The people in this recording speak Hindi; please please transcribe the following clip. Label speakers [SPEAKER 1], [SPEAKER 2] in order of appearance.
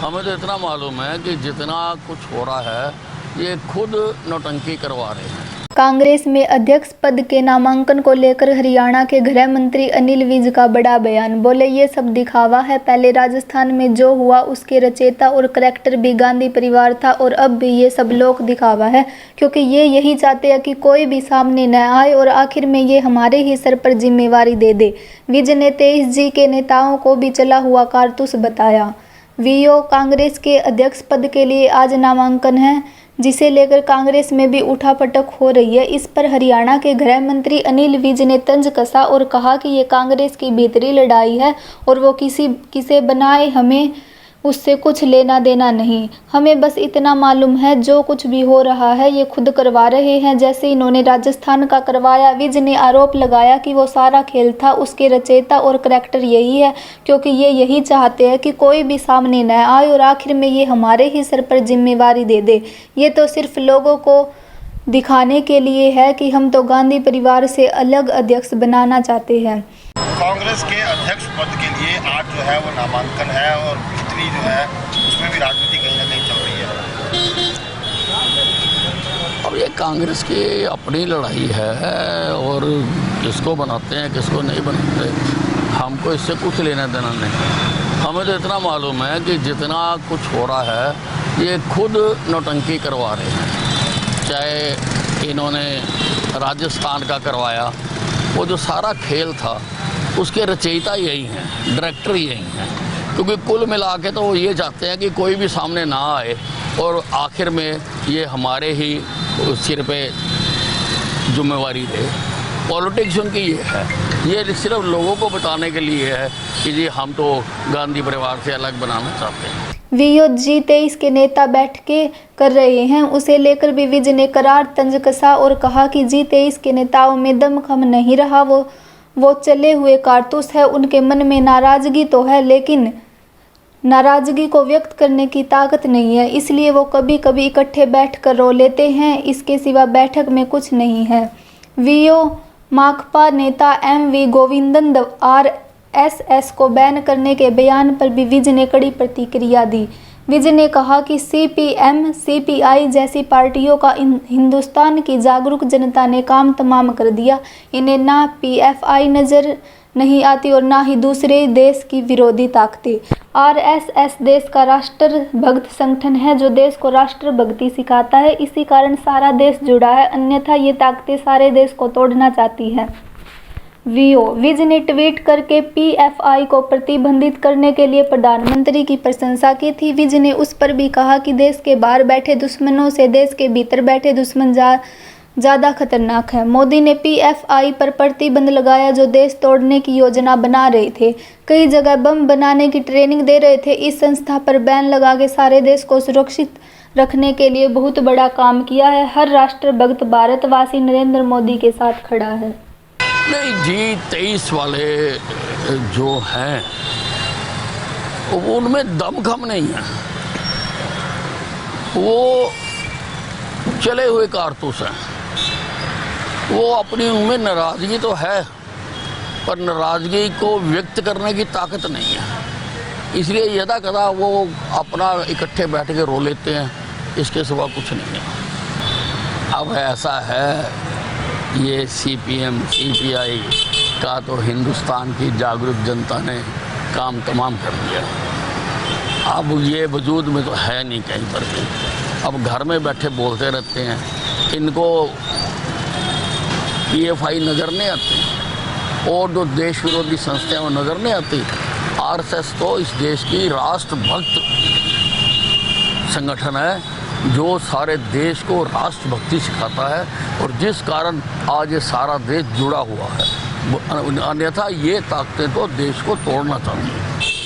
[SPEAKER 1] हमें तो इतना मालूम है कि जितना कुछ हो रहा है ये खुद नौटंकी करवा रहे हैं।
[SPEAKER 2] कांग्रेस में अध्यक्ष पद के नामांकन को लेकर हरियाणा के गृह मंत्री अनिल विज का बड़ा बयान। बोले, ये सब दिखावा है। पहले राजस्थान में जो हुआ उसके रचयिता और करैक्टर भी गांधी परिवार था और अब भी ये सब लोग दिखावा है, क्योंकि ये यही चाहते हैं कि कोई भी सामने न आए और आखिर में ये हमारे ही सर पर जिम्मेवारी दे दे। विज ने 23G के नेताओं को भी चला हुआ कारतूस बताया। वीओ कांग्रेस के अध्यक्ष पद के लिए आज नामांकन है, जिसे लेकर कांग्रेस में भी उठापटक हो रही है। इस पर हरियाणा के गृह मंत्री अनिल विज ने तंज कसा और कहा कि ये कांग्रेस की भीतरी लड़ाई है और वो किसे बनाए, हमें उससे कुछ लेना देना नहीं। हमें बस इतना मालूम है जो कुछ भी हो रहा है ये खुद करवा रहे हैं, जैसे इन्होंने राजस्थान का करवाया। विज ने आरोप लगाया कि वो सारा खेल था, उसके रचयिता और करैक्टर यही है, क्योंकि ये यही चाहते हैं कि कोई भी सामने न आए और आखिर में ये हमारे ही सर पर जिम्मेवारी दे दे। ये तो सिर्फ लोगों को दिखाने के लिए है कि हम तो गांधी परिवार से अलग अध्यक्ष बनाना चाहते हैं।
[SPEAKER 3] कांग्रेस के अध्यक्ष पद के लिए आज जो है वो नामांकन है और भीतरी जो है उसमें भी राजनीति कहीं ना कहीं चल रही है।
[SPEAKER 1] अब ये कांग्रेस की अपनी लड़ाई है और किसको बनाते हैं किसको नहीं बनाते, हमको इससे कुछ लेना देना नहीं। हमें तो इतना मालूम है कि जितना कुछ हो रहा है ये खुद नौटंकी करवा रहे हैं। चाहे इन्होंने राजस्थान का करवाया, वो जो सारा खेल था उसके रचयिता यही हैं, डायरेक्टर यही हैं, क्योंकि कुल मिला के तो वो ये चाहते हैं कि कोई भी सामने ना आए और आखिर में ये हमारे ही सिर पे जिम्मेवारी दे। पॉलिटिक्स उनकी ये है, ये सिर्फ लोगों को बताने के लिए है कि जी हम तो गांधी परिवार से अलग बनाना चाहते हैं।
[SPEAKER 2] वीओ G23 के नेता बैठकें कर रहे हैं, उसे लेकर भी विज ने करार तंज कसा और कहा कि G23 के नेताओं में दमखम नहीं रहा, वो चले हुए कारतूस है। उनके मन में नाराजगी तो है, लेकिन नाराजगी को व्यक्त करने की ताकत नहीं है, इसलिए वो कभी कभी इकट्ठे बैठकर रो लेते हैं। इसके सिवा बैठक में कुछ नहीं है। वीओ माकपा नेता MV गोविंदन RSS को बैन करने के बयान पर भी विज ने कड़ी प्रतिक्रिया दी। विज ने कहा कि CPM CPI जैसी पार्टियों का हिंदुस्तान की जागरूक जनता ने काम तमाम कर दिया। इन्हें ना PFI नज़र नहीं आती और ना ही दूसरे देश की विरोधी ताकतें। RSS देश का राष्ट्रभक्त संगठन है जो देश को राष्ट्रभक्ति सिखाता है, इसी कारण सारा देश जुड़ा है, अन्यथा ये ताकतें सारे देश को तोड़ना चाहती है। विज ने ट्वीट करके PFI को प्रतिबंधित करने के लिए प्रधानमंत्री की प्रशंसा की थी। विज ने उस पर भी कहा कि देश के बाहर बैठे दुश्मनों से देश के भीतर बैठे दुश्मन ज़्यादा खतरनाक है। मोदी ने PFI पर प्रतिबंध लगाया जो देश तोड़ने की योजना बना रहे थे, कई जगह बम बनाने की ट्रेनिंग दे रहे थे। इस संस्था पर बैन लगा के सारे देश को सुरक्षित रखने के लिए बहुत बड़ा काम किया है। हर राष्ट्रभक्त भारतवासी नरेंद्र मोदी के साथ खड़ा है।
[SPEAKER 1] नहीं, G23 वाले जो हैं उनमें दमखम नहीं है, वो चले हुए कारतूस हैं। वो अपनी उनमें नाराज़गी तो है पर नाराज़गी को व्यक्त करने की ताकत नहीं है, इसलिए यदा कदा वो अपना इकट्ठे बैठ के रो लेते हैं, इसके सिवा कुछ नहीं है। अब ऐसा है, ये CPM CPI का तो हिंदुस्तान की जागरूक जनता ने काम तमाम कर दिया। अब ये वजूद में तो है नहीं कहीं पर भी, अब घर में बैठे बोलते रहते हैं। इनको PFI नज़र नहीं आती और जो देश विरोधी संस्थाएं वो नज़र नहीं आती। RSS तो इस देश की राष्ट्रभक्त संगठन है जो सारे देश को राष्ट्रभक्ति सिखाता है और जिस कारण आज ये सारा देश जुड़ा हुआ है, अन्यथा ये ताकतें तो देश को तोड़ना चाहती हैं।